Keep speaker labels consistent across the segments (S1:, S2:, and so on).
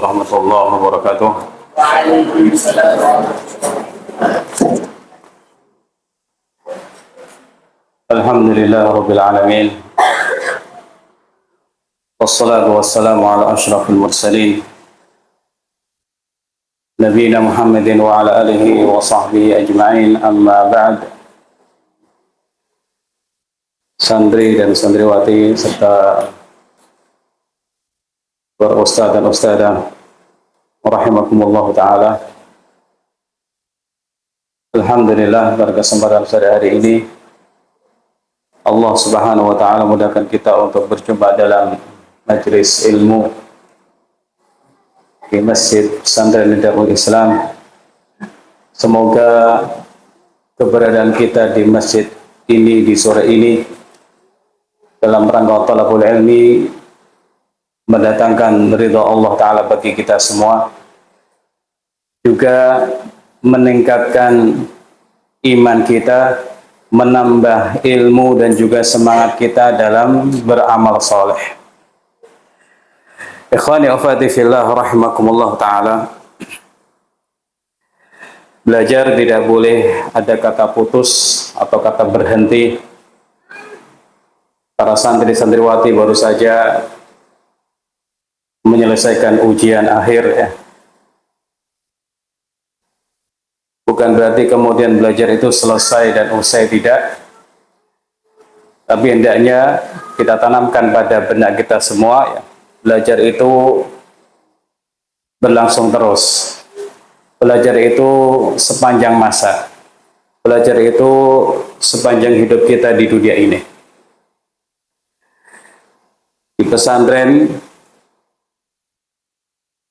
S1: warahmatullahi wabarakatuh. Alhamdulillah rabbil alamin. Wassalatu wassalamu ala asyrafil mursalin. Nabiyina Muhammadin wa ala alihi wa sahbihi ajma'in, amma ba'd. Santri dan santriwati serta para ustaz dan ustazah rahimakumullah ta'ala. Alhamdulillah, pada kesempatan sore hari ini Allah subhanahu wa ta'ala mudahkan kita untuk berjumpa dalam majlis ilmu di Masjid Pesantren Darul Islam. Semoga keberadaan kita di masjid ini di sore ini dalam rangka talabul ilmi mendatangkan ridha Allah Ta'ala bagi kita semua, juga meningkatkan iman kita, menambah ilmu dan juga semangat kita dalam beramal soleh. Ikhwani akhwati fillah rahimakumullah ta'ala, belajar tidak boleh ada kata putus atau kata berhenti. Para santri-santriwati baru saja menyelesaikan ujian akhir ya. Bukan berarti kemudian belajar itu selesai dan usai, tidak. Tapi hendaknya kita tanamkan pada benak kita semua ya. Belajar itu berlangsung terus. Belajar itu sepanjang masa. Belajar itu sepanjang hidup kita di dunia ini. Di pesantren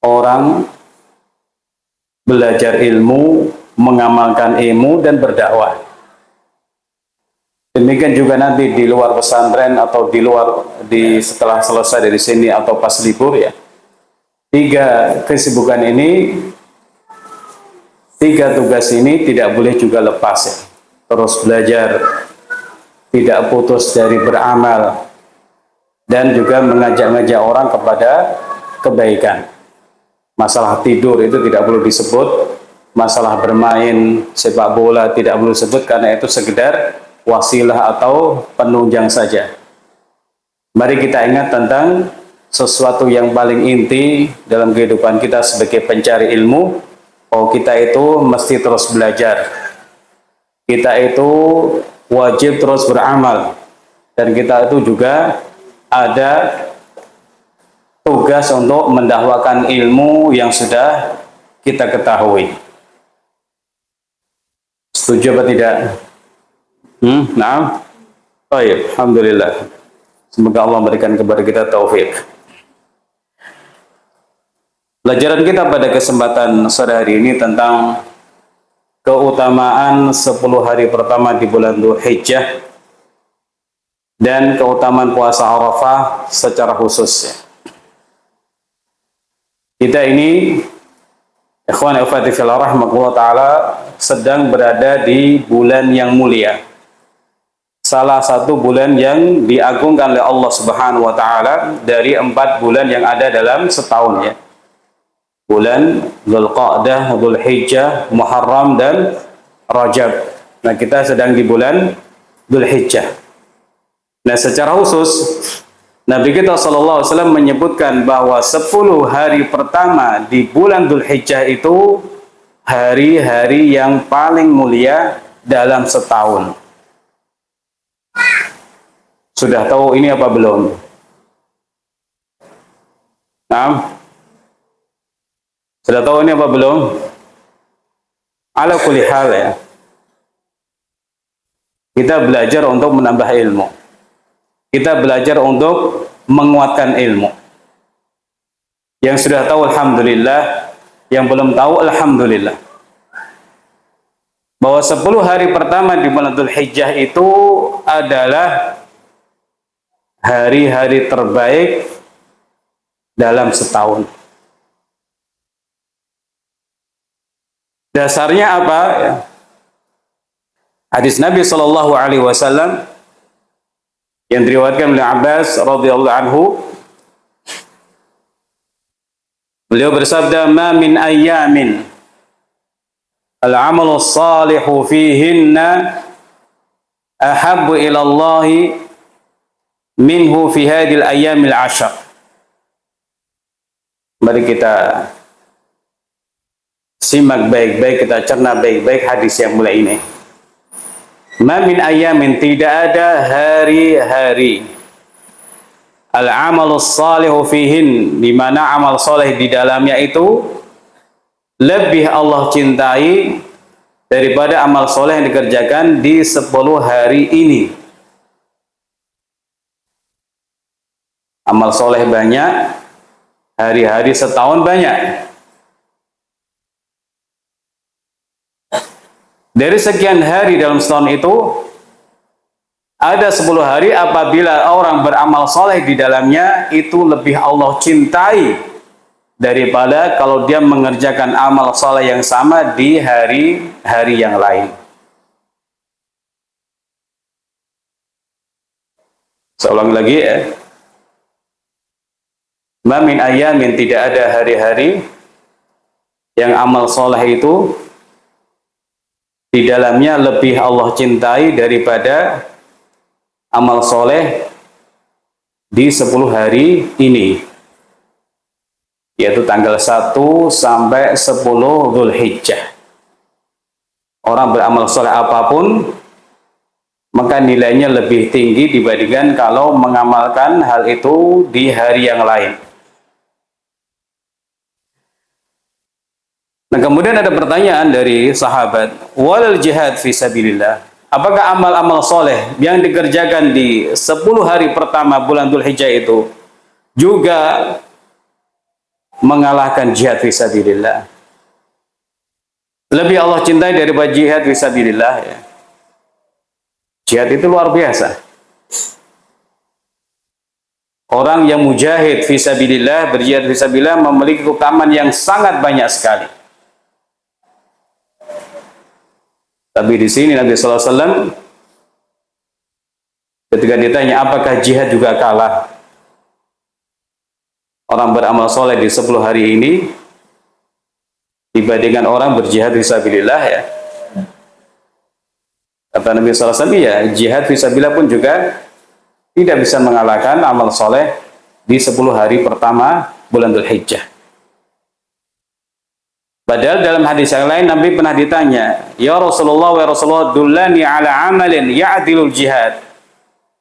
S1: orang belajar ilmu, mengamalkan ilmu dan berdakwah. Demikian juga nanti di luar pesantren atau setelah selesai dari sini atau pas libur ya. Tiga kesibukan ini, tiga tugas ini tidak boleh juga lepas ya. Terus belajar, tidak putus dari beramal, dan juga mengajak-ngajak orang kepada kebaikan. Masalah tidur itu tidak perlu disebut, masalah bermain sepak bola tidak perlu disebut, karena itu sekedar wasilah atau penunjang saja. Mari kita ingat tentang sesuatu yang paling inti dalam kehidupan kita sebagai pencari ilmu, bahwa kita itu mesti terus belajar. Kita itu wajib terus beramal, dan kita itu juga ada tugas untuk mendakwakan ilmu yang sudah kita ketahui. Setuju apa tidak? Nah, baik, alhamdulillah. Semoga Allah memberikan kepada kita taufik. Pelajaran kita pada kesempatan sore hari ini tentang keutamaan 10 hari pertama di bulan Dzulhijjah dan keutamaan puasa Arafah secara khusus. Kita ini, ikhwan akhwati fillah rahimakumullah ta'ala, sedang berada di bulan yang mulia. Salah satu bulan yang diagungkan oleh Allah Subhanahu wa ta'ala dari 4 bulan yang ada dalam setahun ya. Bulan Dzulqa'dah, Dzulhijjah, Muharram dan Rajab. Nah, kita sedang di bulan Dzulhijjah. Nah, secara khusus Nabi kita SAW menyebutkan bahwa 10 hari pertama di bulan Dzulhijjah itu hari-hari yang paling mulia dalam setahun. Sudah tahu ini apa belum? Nah, sudah tahu ini apa belum? Ala kulli hal ya. Kita belajar untuk menambah ilmu. Kita belajar untuk menguatkan ilmu. Yang sudah tahu alhamdulillah, yang belum tahu alhamdulillah. Bahwa 10 hari pertama di bulan Dzulhijjah itu adalah hari-hari terbaik dalam setahun. Dasarnya apa? Hadis Nabi SAW yang diriwayatkan oleh Abbas radhiyallahu anhu, Beliau bersabda, "Ma min ayyamin al-'amalu shalihu fihinna ahabbu ila Allah minhu fi hadhil ayyamil 'ashr." Mari kita simak baik-baik, kita cerna baik-baik hadis yang mulia ini. Ma min ayyamin, tidak ada hari-hari, al-'amalu shalihu fihin, di mana amal soleh di dalamnya itu lebih Allah cintai daripada amal soleh yang dikerjakan di 10 hari ini. Amal soleh banyak, hari-hari setahun banyak. Dari sekian hari dalam setahun itu, ada 10 hari apabila orang beramal soleh di dalamnya itu lebih Allah cintai daripada kalau dia mengerjakan amal soleh yang sama di hari-hari yang lain. Saya ulangi lagi ya. Ma min ayamin, tidak ada hari-hari yang amal soleh itu di dalamnya lebih Allah cintai daripada amal soleh di 10 hari ini, yaitu tanggal 1 sampai 10 Dzulhijjah. Orang beramal soleh apapun, maka nilainya lebih tinggi dibandingkan kalau mengamalkan hal itu di hari yang lain. Nah, kemudian ada pertanyaan dari sahabat, walal jihad fi sabilillah, apakah amal-amal soleh yang dikerjakan di 10 hari pertama bulan Dzulhijjah itu juga mengalahkan jihad fi sabilillah? Lebih Allah cintai daripada jihad fi sabilillah ya. Jihad itu luar biasa. Orang yang mujahid fi sabilillah, berjihad fi sabilillah, memiliki keutamaan yang sangat banyak sekali. Tapi di sini Nabi SAW ketika ditanya apakah jihad juga kalah orang beramal soleh di 10 hari ini dibandingkan orang berjihad fisabilillah ya, kata Nabi SAW, ya jihad fisabilillah pun juga tidak bisa mengalahkan amal soleh di 10 hari pertama bulan Dzulhijjah. Padahal dalam hadis yang lain Nabi pernah ditanya, ya Rasulullah, wa Rasulullah, dullani ala amalin ya'dilul jihad.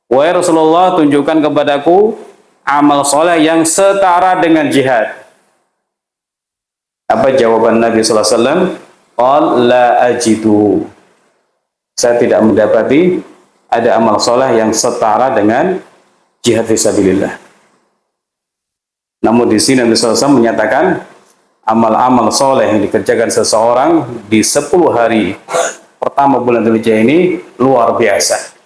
S1: Wahai Rasulullah, tunjukkan kepadaku amal soleh yang setara dengan jihad. Apa jawaban Nabi SAW? Qal la ajidu. Saya tidak mendapati ada amal soleh yang setara dengan jihad fisabilillah. Namun di sini Nabi SAW menyatakan amal-amal soleh yang dikerjakan seseorang di 10 hari pertama bulan Dzulhijjah ini luar biasa.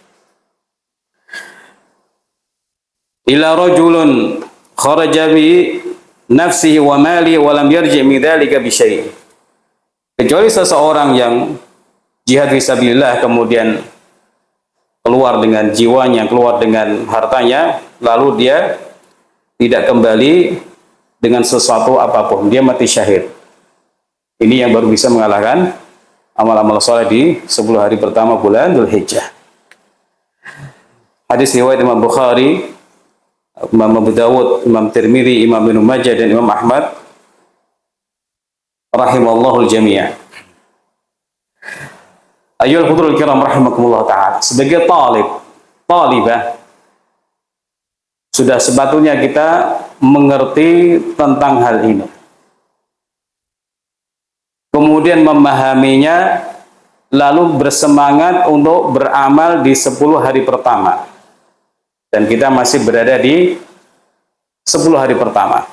S1: Ila rajulun kharaja bi nafsihi wa mali wa lam yarji' min dzalika bi syai'. Kecuali seseorang yang jihad fisabilillah kemudian keluar dengan jiwanya, keluar dengan hartanya, lalu dia tidak kembali dengan sesuatu apapun, dia mati syahid. Ini yang baru bisa mengalahkan amal-amal soleh di 10 hari pertama bulan Dzulhijjah. Hadis riwayat Imam Bukhari, Imam Abu Dawud, Imam Tirmidzi, Imam Ibnu Majah dan Imam Ahmad rahimahullahu jami'an. Ayyuhal hudurul kiram rahimakumullah ta'ala. Sebagai talibah, sudah sepatutnya kita mengerti tentang hal ini, kemudian memahaminya, lalu bersemangat untuk beramal di 10 hari pertama. Dan kita masih berada di 10 hari pertama.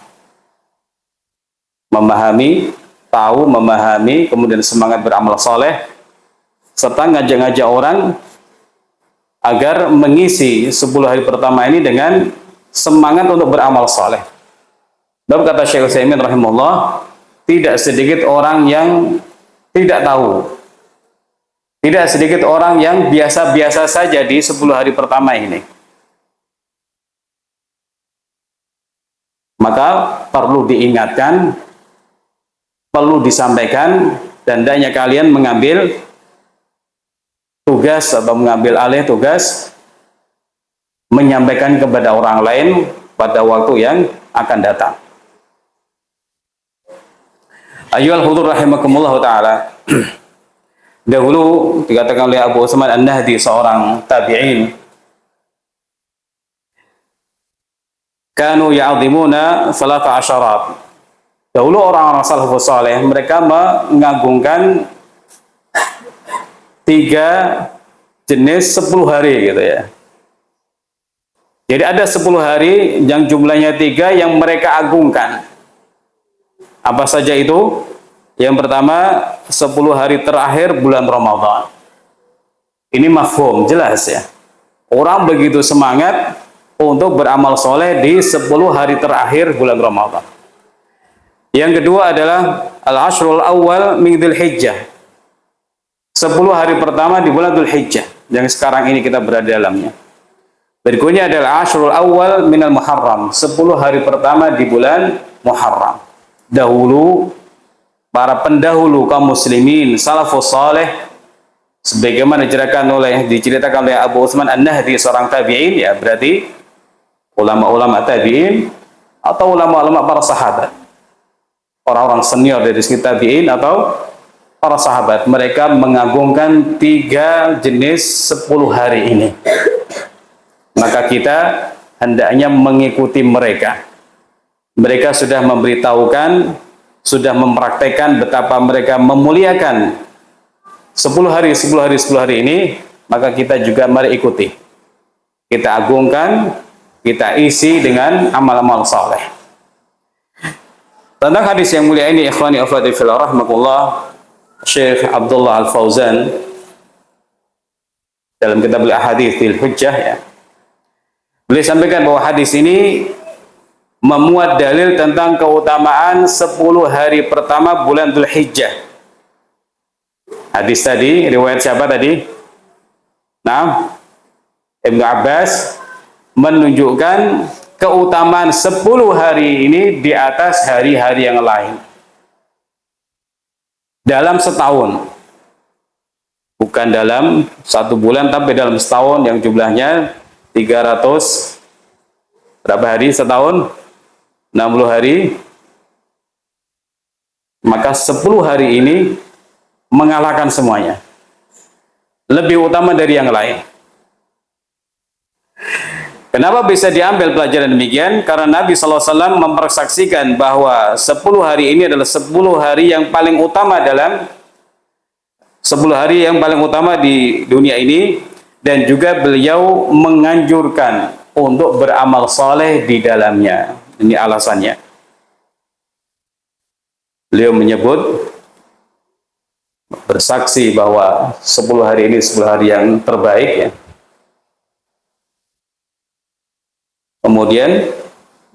S1: Memahami, tahu, memahami, kemudian semangat beramal soleh, serta ngajak-ngajak orang agar mengisi 10 hari pertama ini dengan semangat untuk beramal soleh. Dan kata Syekh Utsaimin rahimahullah, tidak sedikit orang yang tidak tahu, tidak sedikit orang yang biasa-biasa saja di 10 hari pertama ini. Maka perlu diingatkan, perlu disampaikan, dan hendaknya kalian mengambil tugas atau mengambil alih tugas menyampaikan kepada orang lain pada waktu yang akan datang. Ayyuhal hudur rahimakumullah ta'ala. Dahulu dikatakan oleh Abu Utsman An-Nahdi, seorang tabi'in, kanu ya'zimuna salata asyarat. Dahulu orang-orang salafus saleh mereka mengagungkan 3 jenis 10 hari gitu ya. Jadi ada 10 hari yang jumlahnya 3 yang mereka agungkan. Apa saja itu? Yang pertama 10 hari terakhir bulan Ramadan. Ini mafhum, jelas ya. Orang begitu semangat untuk beramal soleh di 10 hari terakhir bulan Ramadan. Yang kedua adalah al-ashrul awal min Dzulhijjah. 10 hari pertama di bulan Dzulhijjah yang sekarang ini kita berada dalamnya. Berikutnya adalah ashrul awal minal Muharram. 10 hari pertama di bulan Muharram. Dahulu para pendahulu kaum muslimin salafus saleh sebagaimana diceritakan oleh Abu Utsman An-Nahdi, seorang tabi'in, ya berarti ulama-ulama tabi'in atau ulama-ulama para sahabat, orang-orang senior dari segi tabi'in atau para sahabat, mereka mengagungkan 3 jenis 10 hari ini. Maka kita hendaknya mengikuti mereka. Mereka sudah memberitahukan, sudah mempraktekkan betapa mereka memuliakan 10 hari ini, maka kita juga mari ikuti. Kita agungkan, kita isi dengan amal-amal saleh. Tentang hadis yang mulia ini, ikhwani afadhi fillah rahmatullah, Syekh Abdullah Al-Fauzan dalam kitab Al-Ahadits fil Hujjah, ya, beliau sampaikan bahwa hadis ini memuat dalil tentang keutamaan 10 hari pertama bulan Dzulhijjah. Hadis tadi riwayat siapa tadi? Nah, Ibnu Abbas menunjukkan keutamaan 10 hari ini di atas hari-hari yang lain dalam setahun, bukan dalam 1 bulan, tapi dalam setahun yang jumlahnya 300 berapa hari setahun? 60 hari. Maka 10 hari ini mengalahkan semuanya, lebih utama dari yang lain. Kenapa bisa diambil pelajaran demikian? Karena Nabi SAW mempersaksikan bahwa 10 hari ini adalah 10 hari yang paling utama dalam 10 hari yang paling utama di dunia ini, dan juga beliau menganjurkan untuk beramal soleh di dalamnya. Ini alasannya. Beliau menyebut, bersaksi bahwa 10 hari ini 10 hari yang terbaik, ya. Kemudian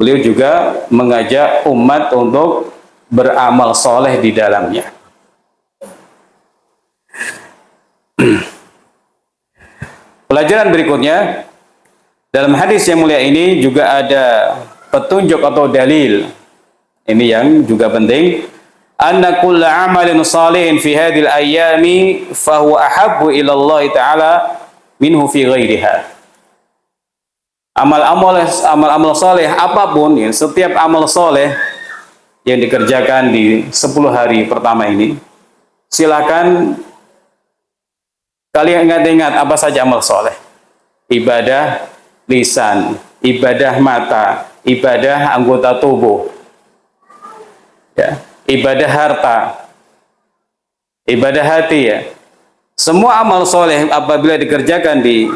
S1: beliau juga mengajak umat untuk beramal soleh di dalamnya. Pelajaran berikutnya, dalam hadis yang mulia ini juga ada petunjuk atau dalil, ini yang juga penting, anna kulla amalin salihin fi hadhil ayyami fahuwa ahabbu ila Allah ta'ala minhu fi ghairiha. Amal-amal soleh apapun, ya, setiap amal soleh yang dikerjakan di 10 hari pertama ini, silakan kalian ingat-ingat apa saja amal soleh. Ibadah lisan, ibadah mata, ibadah anggota tubuh, ya, ibadah harta, ibadah hati, ya. Semua amal soleh apabila dikerjakan di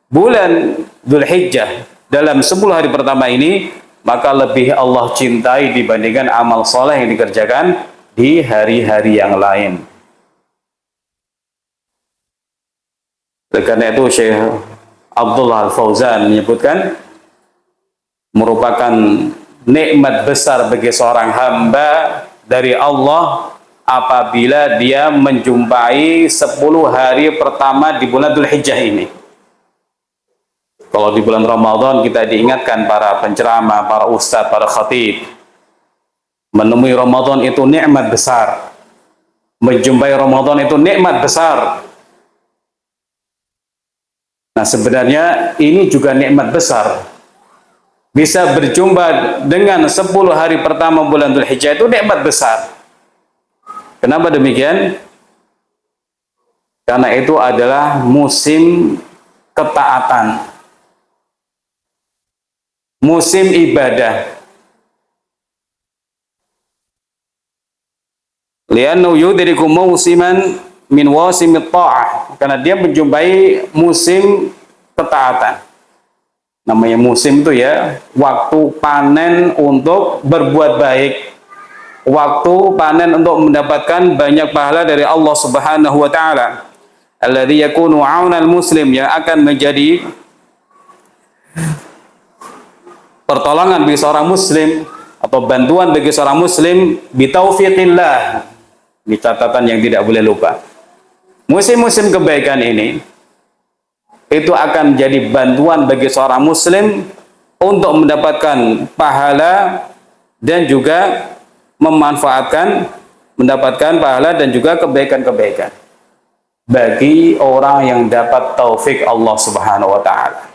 S1: bulan Dzulhijjah dalam 10 hari pertama ini, maka lebih Allah cintai dibandingkan amal soleh yang dikerjakan di hari-hari yang lain. Karena itu Syekh Abdullah Al-Fauzan menyebutkan merupakan nikmat besar bagi seorang hamba dari Allah apabila dia menjumpai 10 hari pertama di bulan Dzulhijjah ini. Kalau di bulan Ramadan kita diingatkan para penceramah, para ustadz, para khatib, menemui Ramadan itu nikmat besar. Menjumpai Ramadan itu nikmat besar. Nah, sebenarnya ini juga nikmat besar. Bisa berjumpa dengan 10 hari pertama bulan Dzulhijjah itu nikmat besar. Kenapa demikian? Karena itu adalah musim ketaatan, musim ibadah. Li'annahu yudriku mausiman min wasimit ta'ah, karena dia menjumpai musim ketaatan. Namanya musim itu ya waktu panen untuk berbuat baik, waktu panen untuk mendapatkan banyak pahala dari Allah Subhanahu wa taala. Alladzi yakunu 'aunal muslim, yang akan menjadi pertolongan bagi seorang muslim atau bantuan bagi seorang muslim bitaufiqillah. Di catatan yang tidak boleh lupa. Musim-musim kebaikan ini itu akan menjadi bantuan bagi seorang muslim untuk mendapatkan pahala dan juga mendapatkan pahala dan juga kebaikan-kebaikan bagi orang yang dapat taufik Allah Subhanahu wa taala.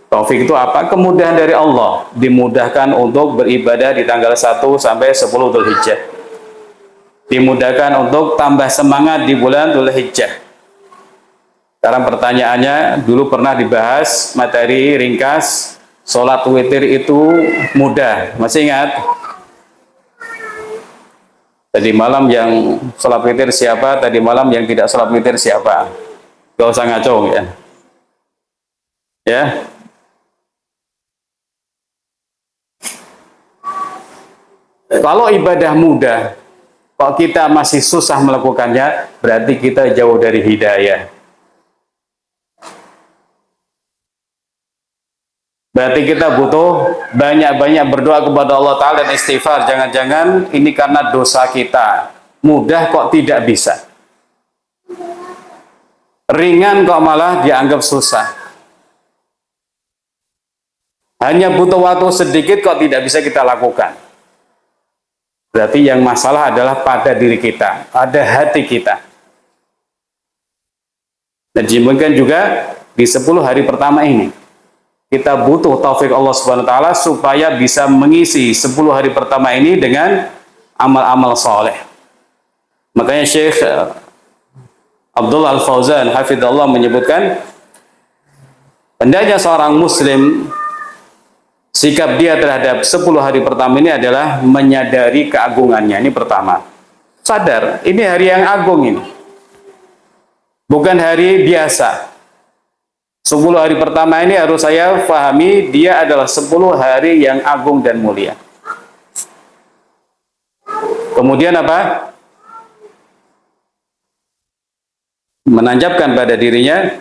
S1: Taufik itu apa? Kemudahan dari Allah, dimudahkan untuk beribadah di tanggal 1 sampai 10 Dzulhijjah. Dimudahkan untuk tambah semangat di bulan Dzulhijjah. Sekarang pertanyaannya, dulu pernah dibahas materi ringkas, sholat witir itu mudah. Masih ingat? Tadi malam yang sholat witir siapa? Tadi malam yang tidak sholat witir siapa? Gak usah ngaco ya. Ya. Kalau ibadah mudah, kok kita masih susah melakukannya, berarti kita jauh dari hidayah. Berarti kita butuh banyak-banyak berdoa kepada Allah Ta'ala dan istighfar. Jangan-jangan ini karena dosa kita. Mudah kok tidak bisa. Ringan kok malah dianggap susah. Hanya butuh waktu sedikit kok tidak bisa kita lakukan. Berarti yang masalah adalah pada diri kita, pada hati kita. Dan demikian juga di 10 hari pertama ini. Kita butuh taufik Allah Subhanahu wa taala supaya bisa mengisi 10 hari pertama ini dengan amal-amal soleh. Makanya Syekh Abdullah Al-Fauzan hafizallah menyebutkan, hendaknya seorang muslim sikap dia terhadap 10 hari pertama ini adalah menyadari keagungannya. Ini pertama. Sadar, ini hari yang agung ini. Bukan hari biasa. 10 hari pertama ini harus saya pahami, dia adalah 10 hari yang agung dan mulia. Kemudian apa? Menanjapkan pada dirinya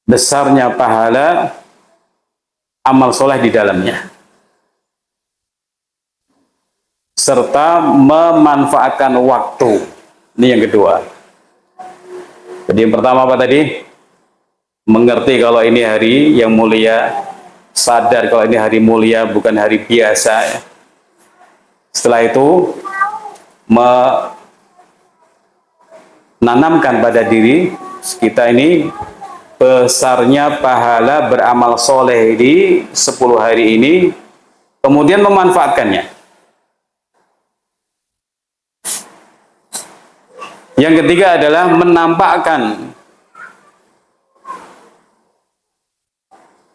S1: besarnya pahala amal soleh di dalamnya, serta memanfaatkan waktu. Ini yang kedua. Jadi yang pertama apa tadi? Mengerti kalau ini hari yang mulia, sadar kalau ini hari mulia, bukan hari biasa. Ya. Setelah itu menanamkan pada diri kita ini besarnya pahala beramal soleh di 10 hari ini, kemudian memanfaatkannya. Yang ketiga adalah menampakkan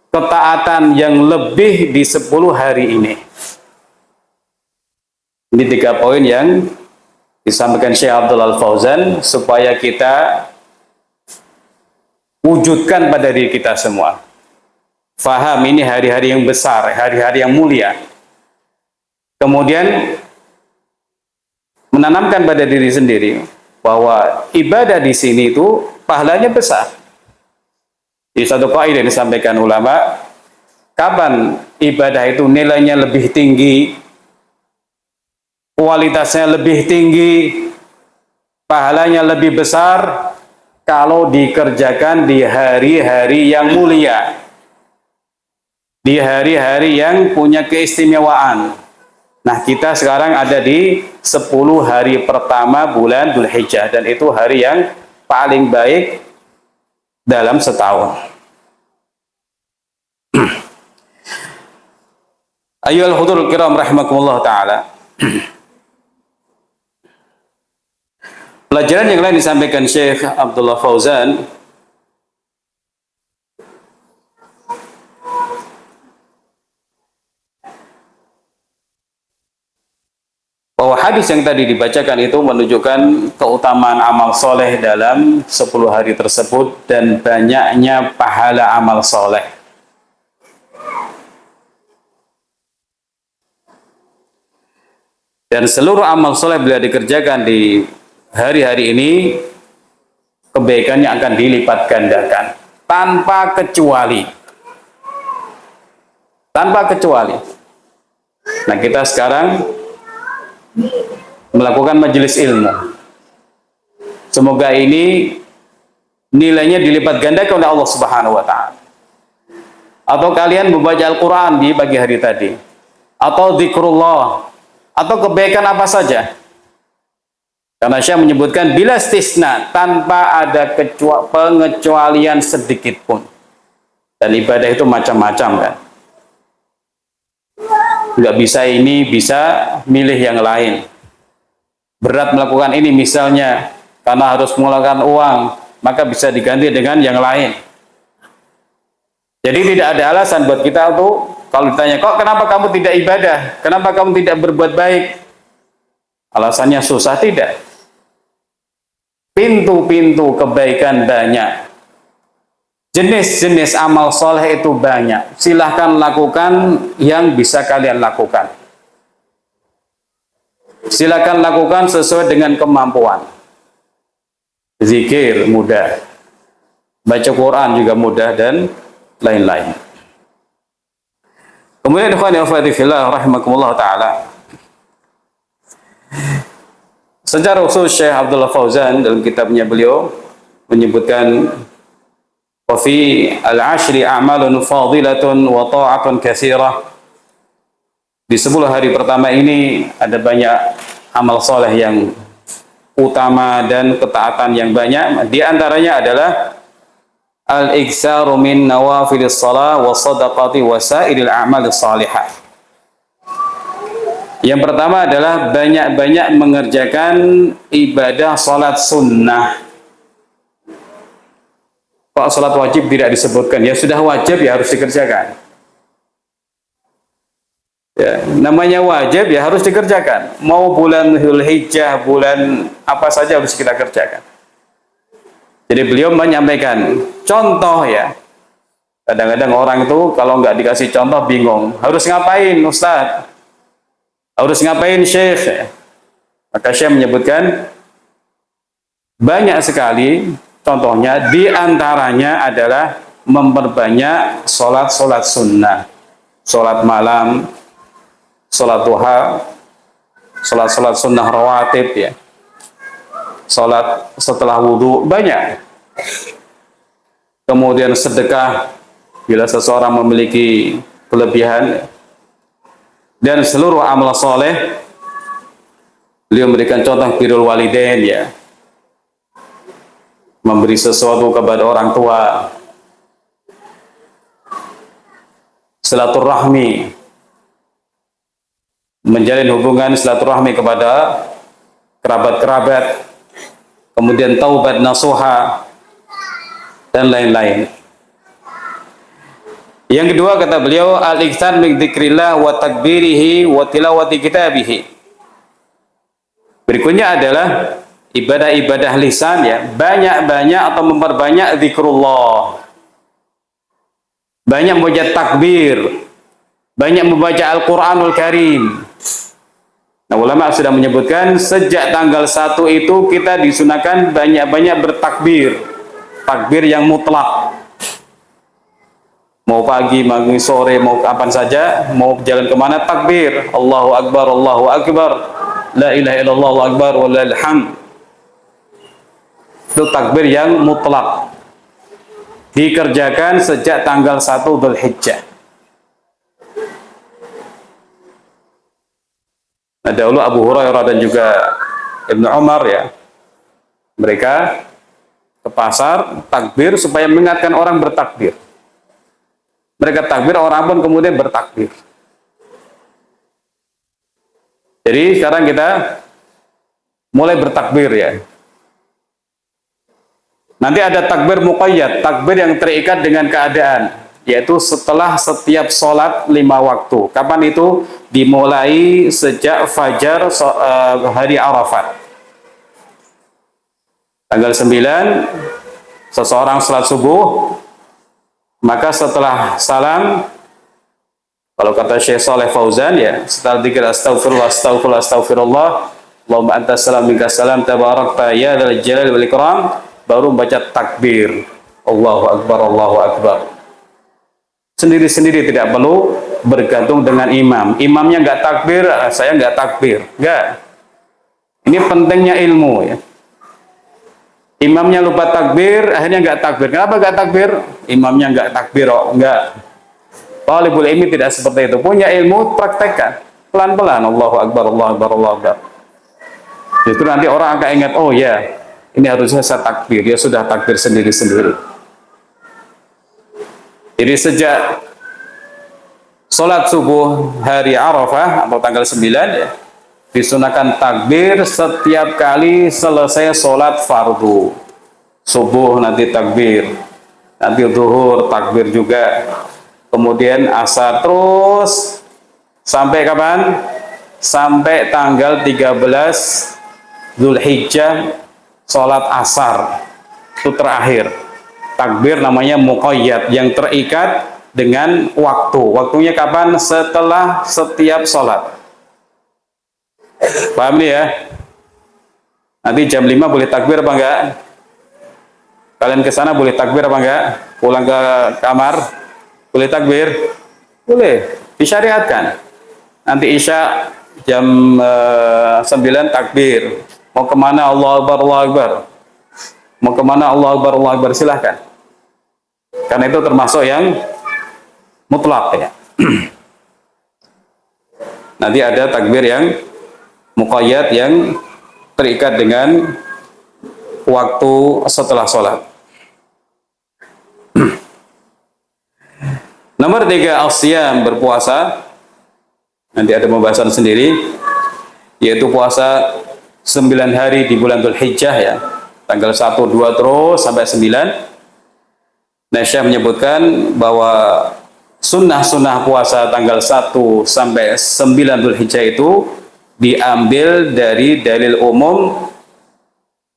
S1: ketaatan yang lebih di 10 hari ini. Ini 3 poin yang disampaikan Syekh Abdullah Al-Fauzan supaya kita wujudkan pada diri kita semua. Faham ini hari-hari yang besar, hari-hari yang mulia. Kemudian menanamkan pada diri sendiri bahwa ibadah di sini itu pahalanya besar. Di satu kaidah disampaikan ulama, kapan ibadah itu nilainya lebih tinggi, kualitasnya lebih tinggi, pahalanya lebih besar, kalau dikerjakan di hari-hari yang mulia, di hari-hari yang punya keistimewaan. Nah, kita sekarang ada di 10 hari pertama bulan Dzulhijjah, dan itu hari yang paling baik dalam setahun. Ayyuhal hudurul kiram rahimakumullah ta'ala. Pelajaran yang lain disampaikan Syekh Abdullah Fauzan bahwa hadis yang tadi dibacakan itu menunjukkan keutamaan amal soleh dalam 10 hari tersebut dan banyaknya pahala amal soleh. Dan seluruh amal soleh bila dikerjakan di hari-hari ini, kebaikannya akan dilipat gandakan tanpa kecuali. Tanpa kecuali. Nah, kita sekarang melakukan majelis ilmu. Semoga ini nilainya dilipat gandakan oleh Allah Subhanahu wa taala. Atau kalian membaca Al-Qur'an di pagi hari tadi, atau zikrullah, atau kebaikan apa saja. Karena Syekh menyebutkan bila istisna, tanpa ada pengecualian sedikit pun. Dan ibadah itu macam-macam kan. Nggak bisa ini, bisa milih yang lain. Berat melakukan ini misalnya karena harus mengeluarkan uang, maka bisa diganti dengan yang lain. Jadi tidak ada alasan buat kita untuk kalau ditanya, kok kenapa kamu tidak ibadah? Kenapa kamu tidak berbuat baik? Alasannya susah, tidak. Pintu-pintu kebaikan banyak. Jenis-jenis amal soleh itu banyak. Silahkan lakukan yang bisa kalian lakukan. Silahkan lakukan sesuai dengan kemampuan. Zikir mudah, baca Quran juga mudah, dan lain-lain. Kemudian ikhwani wa akhwati fillah rahimakumullah taala, secara khusus Syekh Abdullah Fauzan dalam kitabnya beliau menyebutkan wa fi al-ashri a'malun fadilatun wa ta'atun katsirah. Di 10 hari pertama ini ada banyak amal soleh yang utama dan ketaatan yang banyak. Di antaranya adalah al-iktsaru min nawafilis shalah wa shadaqati wa sa'iril a'malis salihah. Yang pertama adalah banyak-banyak mengerjakan ibadah salat sunnah. Kok salat wajib tidak disebutkan? Ya sudah wajib ya harus dikerjakan. Ya, namanya wajib ya harus dikerjakan. Mau bulan Dzulhijjah, bulan apa saja harus kita kerjakan. Jadi beliau menyampaikan contoh ya. Kadang-kadang orang itu kalau nggak dikasih contoh bingung. Harus ngapain Ustaz? Harus ngapain Syekh? Maka Syekh menyebutkan banyak sekali contohnya, di antaranya adalah memperbanyak sholat-sholat sunnah, sholat malam, sholat duha, sholat-sholat sunnah rawatib ya, sholat setelah wudhu, banyak. Kemudian sedekah bila seseorang memiliki kelebihan, dan seluruh amal soleh. Beliau memberikan contoh birrul walidain ya, memberi sesuatu kepada orang tua, silaturahmi, menjalin hubungan silaturahmi kepada kerabat-kerabat, kemudian taubat nasuha, dan lain-lain. Yang kedua kata beliau, al-iktsar min dzikrillah wa takbirihi wa tilawati kitabih. Berikutnya adalah ibadah-ibadah lisan ya, banyak-banyak atau memperbanyak zikrullah. Banyak membaca takbir, banyak membaca Al-Qur'anul Karim. Nah, ulama sudah menyebutkan sejak tanggal 1 itu kita disunahkan banyak-banyak bertakbir. Takbir yang mutlak. Mau pagi, mau sore, mau kapan saja, mau jalan kemana takbir. Allahu Akbar, Allahu Akbar. La ilaha illallah, Allahu Akbar, walillahil hamd. Itu takbir yang mutlak. Dikerjakan sejak tanggal 1 Dzulhijjah. Nah, dahulu Abu Hurairah dan juga Ibnu Umar ya, mereka ke pasar takbir supaya mengingatkan orang bertakbir. Mereka takbir, orang pun kemudian bertakbir. Jadi sekarang kita mulai bertakbir ya. Nanti ada takbir muqayyad, takbir yang terikat dengan keadaan, yaitu setelah setiap sholat 5 waktu. Kapan itu? Dimulai sejak fajar hari Arafat. Tanggal 9, seseorang sholat subuh, maka setelah salam, kalau kata Syekh Saleh Fauzan ya, setelah dzikir astagfirullah, astagfirullah, astagfirullah, Allahumma antas salam minkas salam tabarakta ya dzal jalali wal ikram, baru membaca takbir. Allahu akbar, Allahu akbar. Sendiri-sendiri, tidak perlu bergantung dengan imam. Imamnya nggak takbir, saya nggak takbir. Nggak. Ini pentingnya ilmu ya. Imamnya lupa takbir, akhirnya nggak takbir. Kenapa nggak takbir? Imamnya nggak takbir, oh nggak. Talibul ilmi tidak seperti itu. Punya ilmu, praktekkan. Pelan-pelan. Allahu akbar, Allahu akbar, Allahu akbar. Justru nanti orang akan ingat, oh ya, ini harusnya saya takbir. Dia sudah takbir sendiri-sendiri. Jadi sejak sholat subuh hari Arafah atau tanggal 9 ya, disunahkan takbir setiap kali selesai sholat fardu. Subuh nanti takbir, nanti zuhur takbir juga, kemudian asar, terus sampai kapan? Sampai tanggal 13 Dzulhijjah sholat asar, itu terakhir. Takbir namanya muqayyad, yang terikat dengan waktu. Waktunya kapan? Setelah setiap sholat. Paham nih ya? Nanti jam 5 boleh takbir apa enggak? Kalian ke sana boleh takbir apa enggak? Pulang ke kamar boleh takbir? Boleh, disyariatkan. Nanti Isya jam 9 takbir. Mau kemana? Allahu Akbar, Allahu Akbar. Mau kemana? Allahu Akbar, Allahu Akbar, silahkan. Karena itu termasuk yang mutlak ya. Nanti ada takbir yang muqayyad, yang terikat dengan waktu setelah sholat. Nomor 3, al-siyam, berpuasa. Nanti ada pembahasan sendiri, yaitu puasa 9 hari di bulan Dzulhijjah ya. Tanggal 1, 2 terus sampai 9. Nah, Syekh menyebutkan bahwa sunnah-sunnah puasa tanggal 1 sampai 9 Dzulhijjah itu diambil dari dalil umum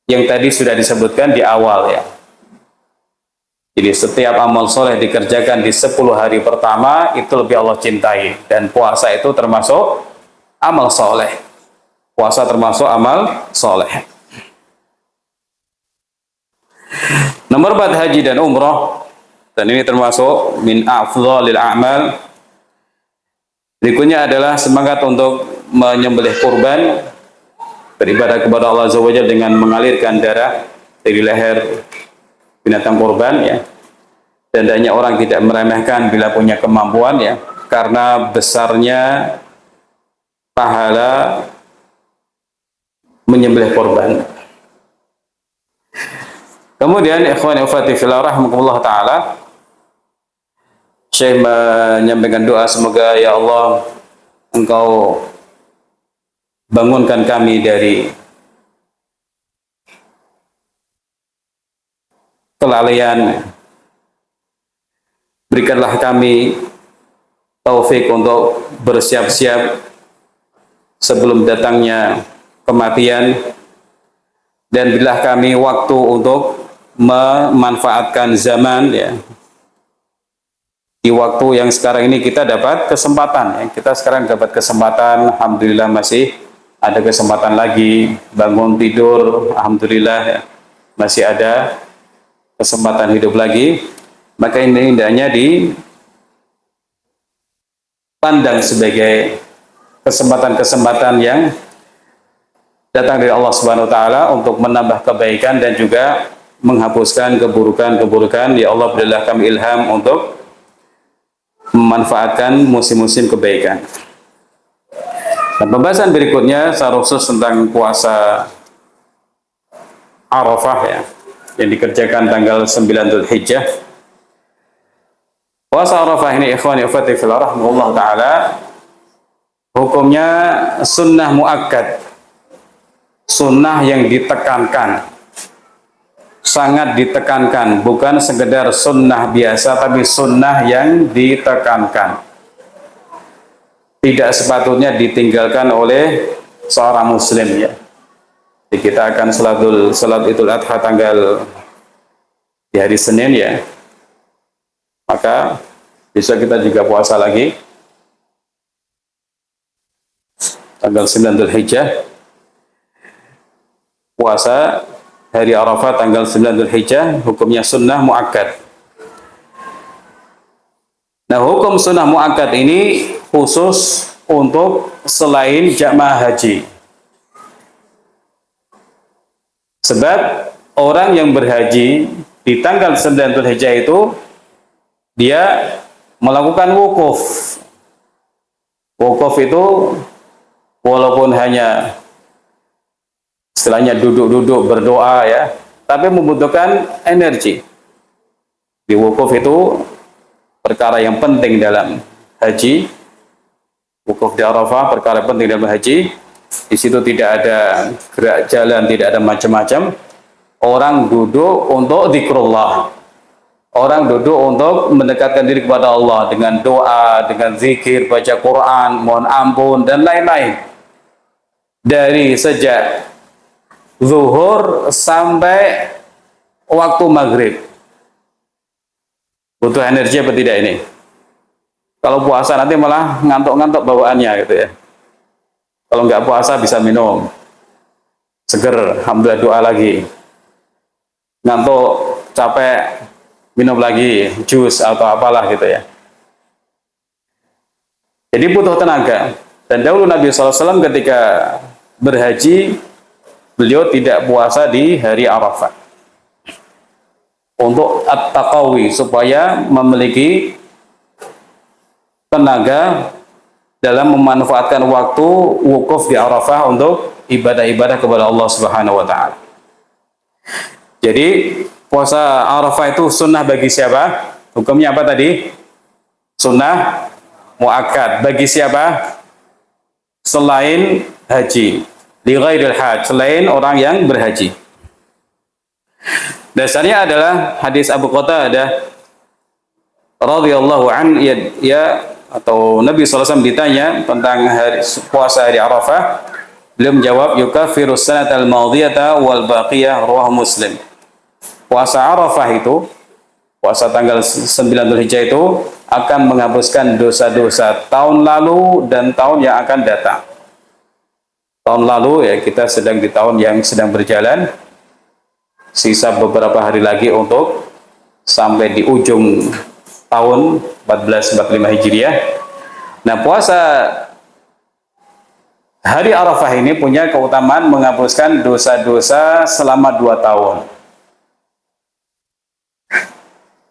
S1: yang tadi sudah disebutkan di awal ya. Jadi setiap amal soleh dikerjakan di 10 hari pertama itu lebih Allah cintai, dan puasa itu termasuk amal soleh. Puasa termasuk amal soleh. Nomor 4, haji dan umrah, dan ini termasuk min afdhalil a'mal. Berikutnya adalah semangat untuk menyembelih kurban, beribadah kepada Allah Azza wa Jalla dengan mengalirkan darah dari leher binatang kurban ya. Dan banyak orang tidak meremehkan bila punya kemampuan ya, karena besarnya pahala menyembelih kurban. Kemudian ikhwan ukhwati fillah rahimakumullah taala, Syekh menyampaikan doa, semoga ya Allah Engkau bangunkan kami dari kelalaian, berikanlah kami taufik untuk bersiap-siap sebelum datangnya kematian, dan berilah kami waktu untuk memanfaatkan zaman ya. Di waktu yang sekarang ini kita dapat kesempatan ya. Kita sekarang dapat kesempatan, alhamdulillah masih ada kesempatan lagi bangun tidur, alhamdulillah ya. Masih ada kesempatan hidup lagi. Maka ini hendaknya dipandang sebagai kesempatan-kesempatan yang datang dari Allah Subhanahu wa taala untuk menambah kebaikan dan juga menghapuskan keburukan-keburukan. Ya Allah, berilah kami ilham untuk memanfaatkan musim-musim kebaikan. Nah, pembahasan berikutnya secara khusus tentang puasa Arafah ya, yang dikerjakan tanggal 9 Dzulhijjah. Puasa Arafah ini ikhwani ukhwati fillah rahimahullah taala, hukumnya sunnah muakkad, sunnah yang ditekankan, sangat ditekankan, bukan sekedar sunnah biasa tapi sunnah yang ditekankan, tidak sepatutnya ditinggalkan oleh seorang muslim ya. Jadi kita akan salat Idul Adha tanggal di hari Senin ya, maka besok kita juga puasa lagi tanggal 9 Dzulhijjah, puasa hari Arafah tanggal 9 Dzulhijjah, hukumnya sunnah muakkad. Nah, hukum sunnah muakkad ini khusus untuk selain jamaah haji. Sebab orang yang berhaji di tanggal 9 Dzulhijjah itu dia melakukan wukuf. Wukuf itu walaupun hanya istilahnya duduk-duduk berdoa ya, tapi membutuhkan energi. Di wukuf itu perkara yang penting dalam haji. Wukuf di Arafah perkara penting dalam haji. Di situ tidak ada gerak jalan, tidak ada macam-macam. Orang duduk untuk zikrullah. Orang duduk untuk mendekatkan diri kepada Allah dengan doa, dengan zikir, baca Quran, mohon ampun dan lain-lain. Dari sejak zuhur sampai waktu maghrib. Butuh energi apa tidak ini? Kalau puasa nanti malah ngantuk-ngantuk bawaannya gitu ya. Kalau nggak puasa bisa minum seger, alhamdulillah, doa lagi. Ngantuk, capek, minum lagi jus atau apalah gitu ya. Jadi butuh tenaga. Dan dahulu Nabi SAW ketika berhaji, beliau tidak puasa di hari Arafah untuk at-taqawi, supaya memiliki tenaga dalam memanfaatkan waktu wukuf di Arafah untuk ibadah-ibadah kepada Allah Subhanahu wa taala. Jadi puasa Arafah itu sunnah bagi siapa? Hukumnya apa tadi? Sunnah muakkad. Bagi siapa? Selain haji. Li ghairil hajj, selain orang yang berhaji. Dasarnya adalah hadis Abu Qatadah radhiyallahu an, atau Nabi SAW ditanya tentang puasa hari Arafah, beliau menjawab, yukaffiru sanatal madiyata wal baqiyah, rawahu Muslim. Puasa Arafah itu, puasa tanggal 9 Dzulhijjah itu akan menghapuskan dosa-dosa tahun lalu dan tahun yang akan datang. Tahun lalu ya, kita sedang di tahun yang sedang berjalan, sisa beberapa hari lagi untuk sampai di ujung tahun 1445 Hijriah. Nah, puasa hari Arafah ini punya keutamaan menghapuskan dosa-dosa selama 2 tahun.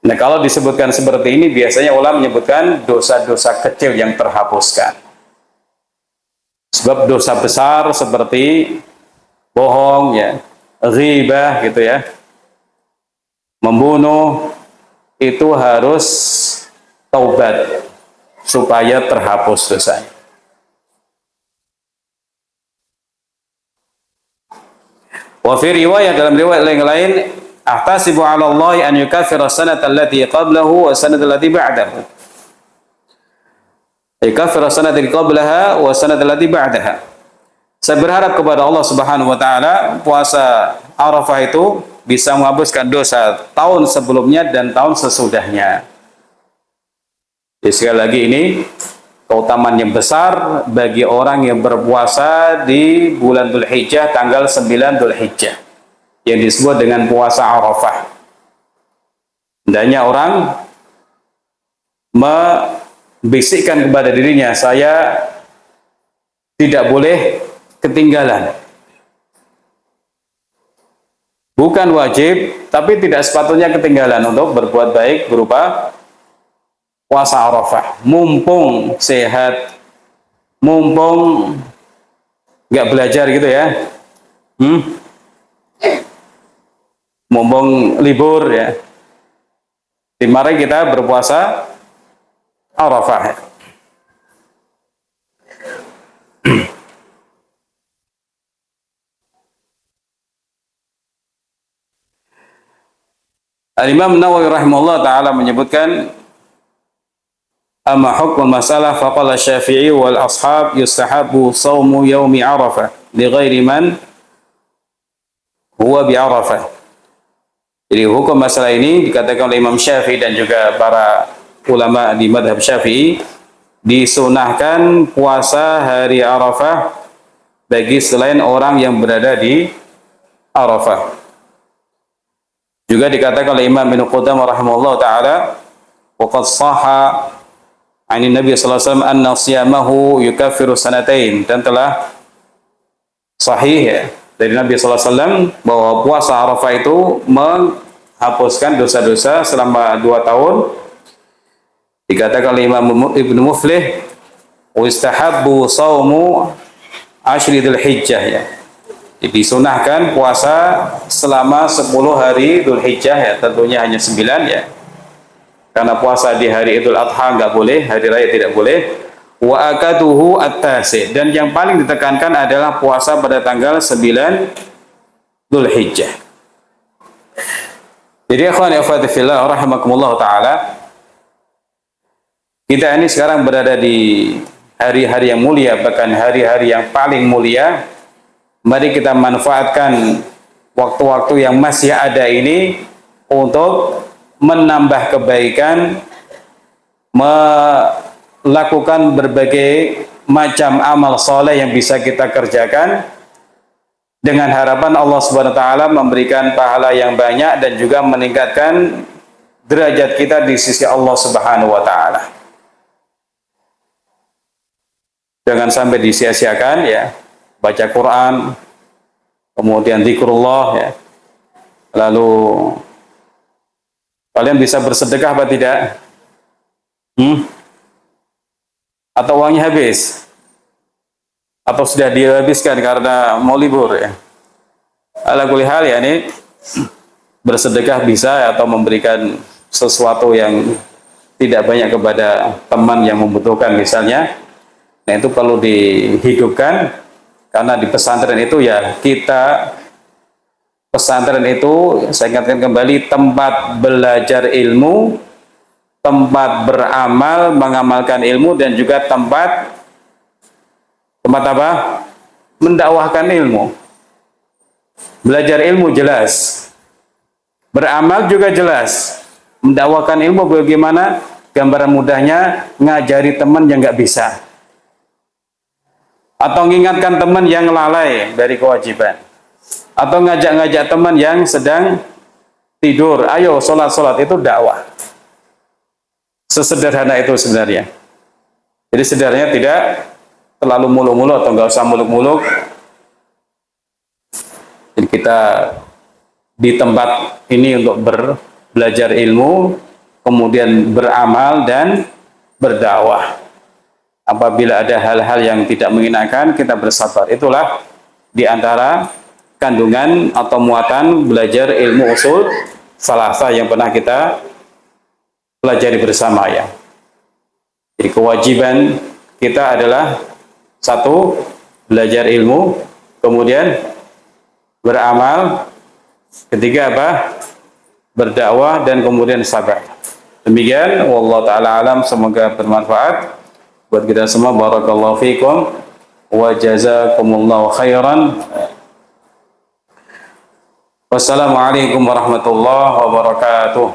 S1: Nah, kalau disebutkan seperti ini, biasanya ulama menyebutkan dosa-dosa kecil yang terhapuskan. Sebab dosa besar seperti bohong ya, ghibah gitu ya, membunuh, itu harus taubat supaya terhapus dosanya. Wa fi riwayat, dalam riwayat lain, ahtasibu 'ala Allah an yukaffira as-sanata allati qablahu wa as-sanata allati ba'dahu. Yukaffira as-sanata allati qablaha wa as-sanata allati ba'daha. Saya berharap kepada Allah Subhanahu wa taala puasa Arafah itu bisa menghapuskan dosa tahun sebelumnya dan tahun sesudahnya. Jadi sekali lagi, ini keutamaan yang besar bagi orang yang berpuasa di bulan Dzulhijjah tanggal 9 Dzulhijjah yang disebut dengan puasa Arafah. Hendaknya orang membisikkan kepada dirinya, saya tidak boleh ketinggalan bukan wajib, tapi tidak sepatutnya ketinggalan untuk berbuat baik berupa puasa Arafah. Mumpung sehat, mumpung nggak belajar gitu ya, mumpung libur ya, mari kita berpuasa Arafah. Al-Imam Nawawi rahimahullah ta'ala menyebutkan, amma hukmul masalah faqala Syafi'i wal ashab yustahabu sawmu yaumi Arafah li ghairi man huwa bi Arafah. Jadi hukum masalah ini dikatakan oleh Imam Syafi'i dan juga para ulama di madhab Syafi'i, disunahkan puasa hari Arafah bagi selain orang yang berada di Arafah. Juga dikatakan oleh Imam Ibnu Qudamah rahimahullah ta'ala, waqad sahha 'ani Nabi sallallahu alaihi wasallam anna siyamahu yukaffiru sanatain, dan telah sahih ya, dari Nabi sallallahu alaihi wasallam bahwa puasa Arafah itu menghapuskan dosa-dosa selama 2 tahun. Dikatakan oleh Imam Ibnu Muflih, wa istahabbu shaumu ashri Dzulhijjah ya. Disunahkan puasa selama 10 hari Dzulhijjah ya, tentunya hanya 9 ya. Karena puasa di hari Idul Adha nggak boleh, hari raya tidak boleh. Wa akaduhu at-tasi, dan yang paling ditekankan adalah puasa pada tanggal 9 Dzulhijjah. Jadi ikhwan akhwati fillah rahimakumullah taala, kita ini sekarang berada di hari-hari yang mulia, bahkan hari-hari yang paling mulia. Mari kita manfaatkan waktu-waktu yang masih ada ini untuk menambah kebaikan, melakukan berbagai macam amal soleh yang bisa kita kerjakan, dengan harapan Allah Subhanahu wa taala memberikan pahala yang banyak dan juga meningkatkan derajat kita di sisi Allah Subhanahu wa taala. Jangan sampai disia-siakan ya, baca Quran, kemudian zikrullah ya. Lalu kalian bisa bersedekah apa tidak? Atau uangnya habis? Atau sudah dihabiskan karena mau libur ya? Ala kulli hal ya, ini bersedekah bisa atau memberikan sesuatu yang tidak banyak kepada teman yang membutuhkan misalnya. Nah, itu perlu dihidupkan. Karena di pesantren itu ya, pesantren itu saya ingatkan kembali, tempat belajar ilmu, tempat beramal, mengamalkan ilmu, dan juga tempat apa? Mendakwahkan ilmu. Belajar ilmu jelas, beramal juga jelas, mendakwahkan ilmu bagaimana? Gambaran mudahnya ngajari teman yang nggak bisa, atau mengingatkan teman yang lalai dari kewajiban, atau ngajak-ngajak teman yang sedang tidur, ayo sholat itu dakwah. Sesederhana itu sebenarnya. Jadi sederhananya tidak terlalu muluk-muluk, atau nggak usah muluk-muluk. Jadi kita di tempat ini untuk belajar ilmu, kemudian beramal dan berdakwah. Apabila ada hal-hal yang tidak mengenakan, kita bersabar. Itulah di antara kandungan atau muatan belajar ilmu usul salasah yang pernah kita pelajari bersama ya. Jadi kewajiban kita adalah satu, belajar ilmu, kemudian beramal, ketiga apa? Berdakwah, dan kemudian sabar. Demikian, wallahu taala alam, semoga bermanfaat buat kita semua. Barakallahu fikum wa jazakumullahu khairan. Wassalamualaikum warahmatullahi wabarakatuh.